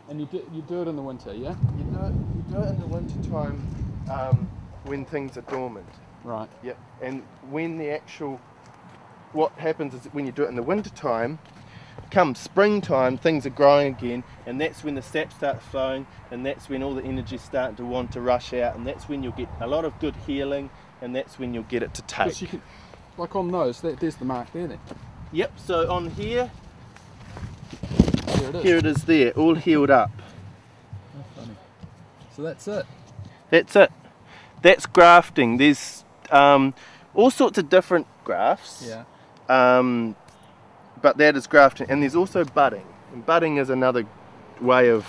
And you do it in the winter, yeah? You do it in the winter time when things are dormant. Right. Yeah. And when what happens is that when you do it in the winter time, come springtime, things are growing again, and that's when the sap starts flowing, and that's when all the energy's starting to want to rush out, and that's when you'll get a lot of good healing, and that's when you'll get it to take. You can, like on those, there's the mark there then. Yep, so on here, Here it is. here it is there, all healed up. How funny. So that's it. That's it. That's grafting. There's all sorts of different grafts. Yeah. But that is grafting, and there's also budding. And budding is another way of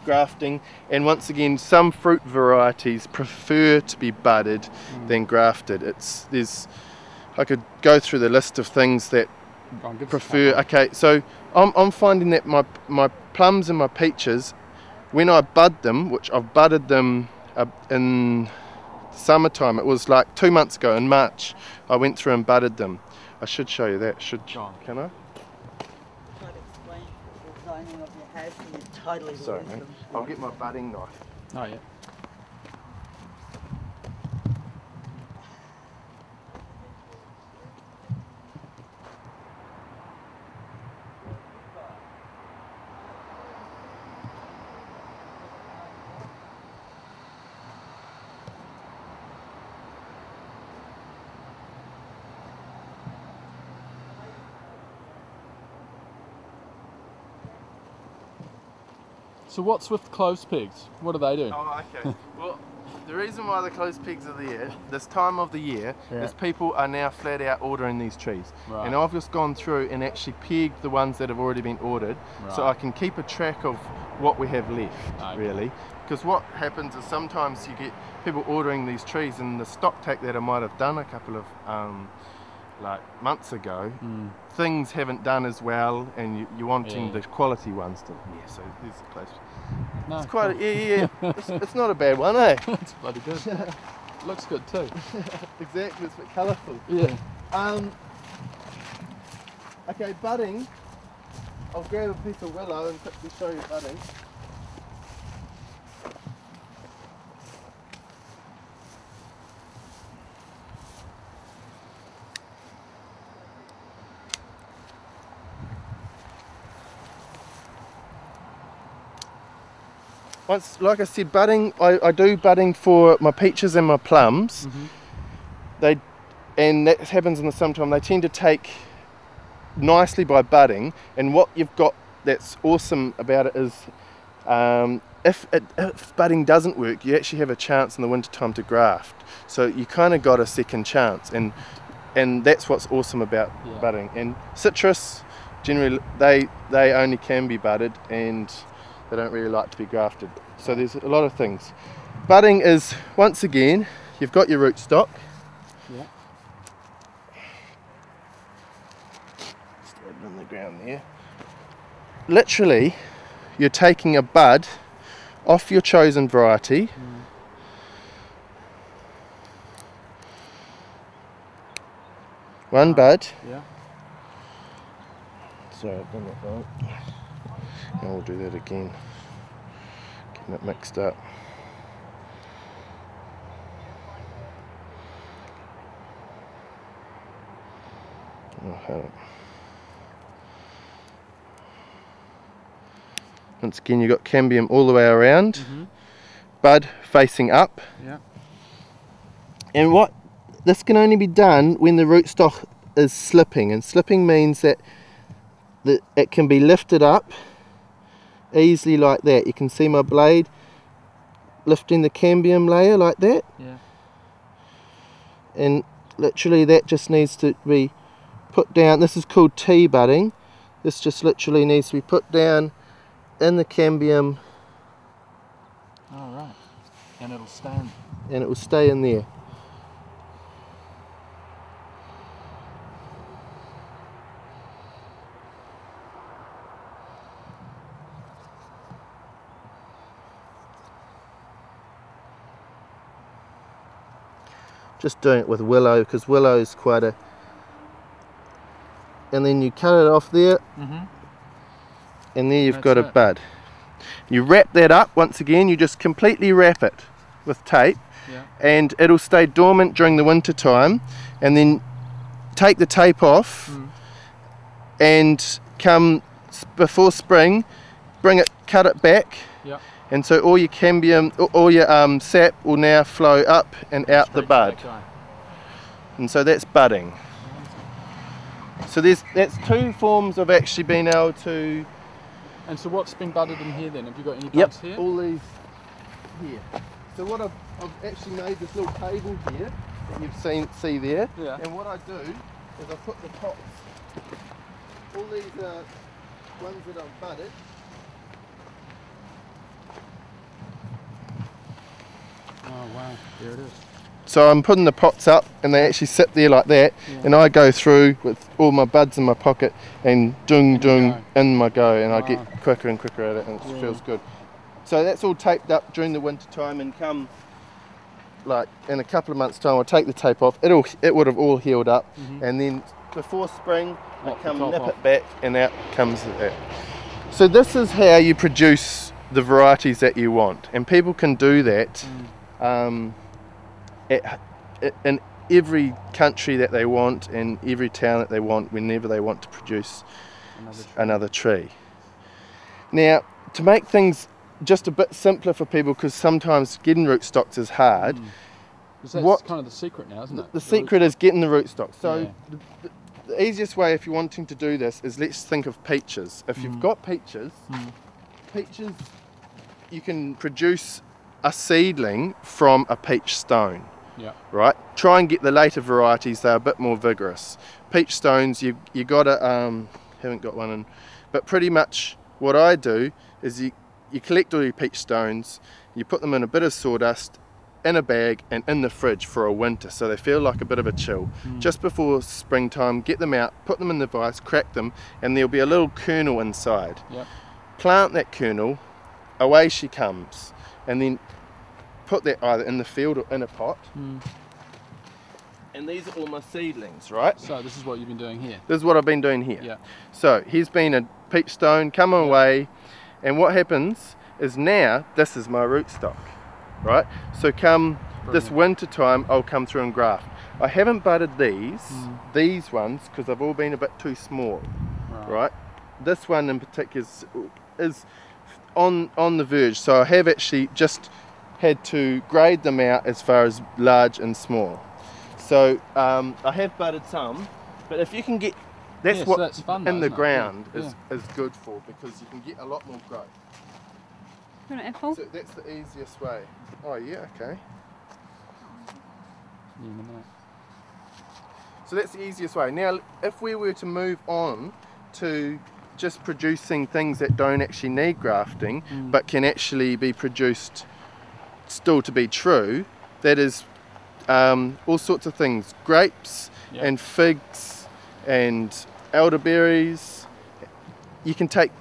grafting. And once again, some fruit varieties prefer to be budded than grafted. I could go through the list of things that prefer. Okay, so I'm finding that my plums and my peaches, when I bud them, which I've budded them in summertime, it was like 2 months ago in March, I went through and budded them. I should show you that, can I? Try to explain the designing of your house and you totally Sorry, lose man. them. I'll get my budding knife. Oh yeah. So what's with clothes pegs? What do they do? Oh, okay. Well, the reason why the clothes pegs are there, this time of the year, is people are now flat out ordering these trees. Right. And I've just gone through and actually pegged the ones that have already been ordered, so I can keep a track of what we have left, really. Because what happens is sometimes you get people ordering these trees, and the stock take that I might have done a couple of like months ago, things haven't done as well, and you're wanting the quality ones to. Yeah, so there's the close. No, it's quite. Yeah. It's not a bad one, eh? It's bloody good. Looks good too. Exactly, it's a bit colourful. Yeah. Okay, budding. I'll grab a piece of willow and quickly show you budding. Once, like I said, budding, I do budding for my peaches and my plums. And that happens in the summertime. They tend to take nicely by budding, and what you've got that's awesome about it is if budding doesn't work, you actually have a chance in the winter time to graft. So you kind of got a second chance, and that's what's awesome about budding. And citrus, generally, they only can be budded, and they don't really like to be grafted. So there's a lot of things. Budding is, once again, you've got your rootstock. Yeah. Stab it in the ground there. Literally, you're taking a bud off your chosen variety. One bud. Yeah. Sorry, I've done that wrong. And we'll do that again. Getting it mixed up. Oh, hold on. Once again, you've got cambium all the way around. Bud facing up. Yeah. And this can only be done when the rootstock is slipping, and slipping means that it can be lifted up easily like that. You can see my blade lifting the cambium layer like that. Yeah. And literally that just needs to be put down. This is called tea budding. This just literally needs to be put down in the cambium. All right. And it'll stand. And it will stay in there. Just doing it with willow, because willow is quite a... And then you cut it off there. and there you've That's got a it. bud. You wrap that up once again, you just completely wrap it with tape, Yeah. and it'll stay dormant during the winter time, and then take the tape off and come before spring, cut it back, Yeah. and so all your cambium, all your sap will now flow up and out the Straight bud, to that guy. and so that's budding. So that's two forms of actually being able to. And so what's been budded in here then? Have you got any buds here? All these here. So what I've actually made this little table here that you've see there. Yeah. And what I do is I put the pots. All these are ones that I've budded. Oh wow, there it is. So I'm putting the pots up and they actually sit there like that, and I go through with all my buds in my pocket and dung in my go, and I get quicker and quicker at it, and it feels good. So that's all taped up during the winter time, and come like in a couple of months time I'll take the tape off. It would have all healed up, and then before spring I come nip it back and out comes that. So this is how you produce the varieties that you want, and people can do that in every country that they want, in every town that they want, whenever they want to produce another tree. Now, to make things just a bit simpler for people, because sometimes getting rootstocks is hard. That's kind of the secret now, isn't it? The secret is getting the rootstock. So the easiest way, if you're wanting to do this, is let's think of peaches. If you've got peaches, you can produce a seedling from a peach stone. Yeah. Right. Try and get the later varieties; they're a bit more vigorous. Peach stones, you gotta haven't got one in, but pretty much what I do is you collect all your peach stones, you put them in a bit of sawdust, in a bag, and in the fridge for a winter, so they feel like a bit of a chill. Just before springtime, get them out, put them in the vise, crack them, and there'll be a little kernel inside. Yep. Plant that kernel, away she comes, and then put that either in the field or in a pot. And these are all my seedlings, right? So this is what you've been doing here. This is what I've been doing here. Yeah. So here's been a peach stone, come away, and what happens is now this is my rootstock, right? So come this winter time, I'll come through and graft. I haven't budded these ones, because they've all been a bit too small, right? This one in particular is on the verge, so I have actually just had to grade them out as far as large and small. So I have budded some, but if you can get, that's fun, in the ground is good for, because you can get a lot more growth. You want an apple? So that's the easiest way. Oh yeah, okay. So that's the easiest way. Now if we were to move on to just producing things that don't actually need grafting, but can actually be produced still to be true, that is all sorts of things, grapes and figs and elderberries. You can take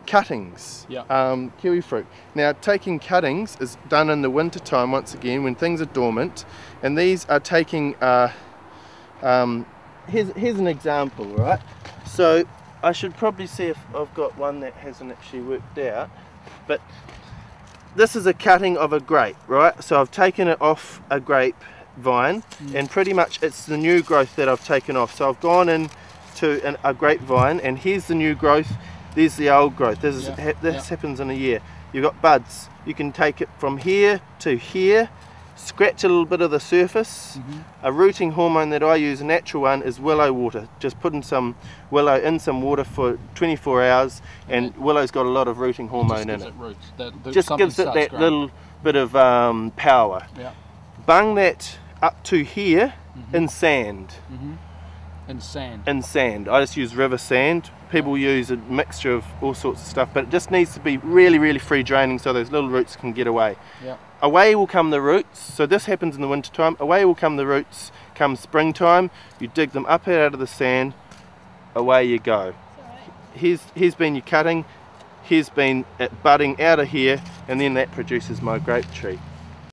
cuttings, kiwi fruit. Now taking cuttings is done in the winter time once again when things are dormant, and these are taking here's an example, right? So I should probably see if I've got one that hasn't actually worked out, but this is a cutting of a grape, right? So I've taken it off a grape vine, and pretty much it's the new growth that I've taken off. So I've gone into a grapevine, and here's the new growth, there's the old growth. This happens in a year. You've got buds. You can take it from here to here, scratch a little bit of the surface. A rooting hormone that I use, a natural one, is willow water. Just putting some willow in some water for 24 hours, and willow's got a lot of rooting hormone in it. Just gives it that little bit of power. Bung that up to here in sand. In sand. In sand. I just use river sand. People use a mixture of all sorts of stuff, but it just needs to be really, really free draining so those little roots can get away. Away will come the roots. So this happens in the winter time. Away will come the roots. Come springtime, you dig them up out of the sand. Away you go. Here's been your cutting. Here's been it budding out of here, and then that produces my grape tree.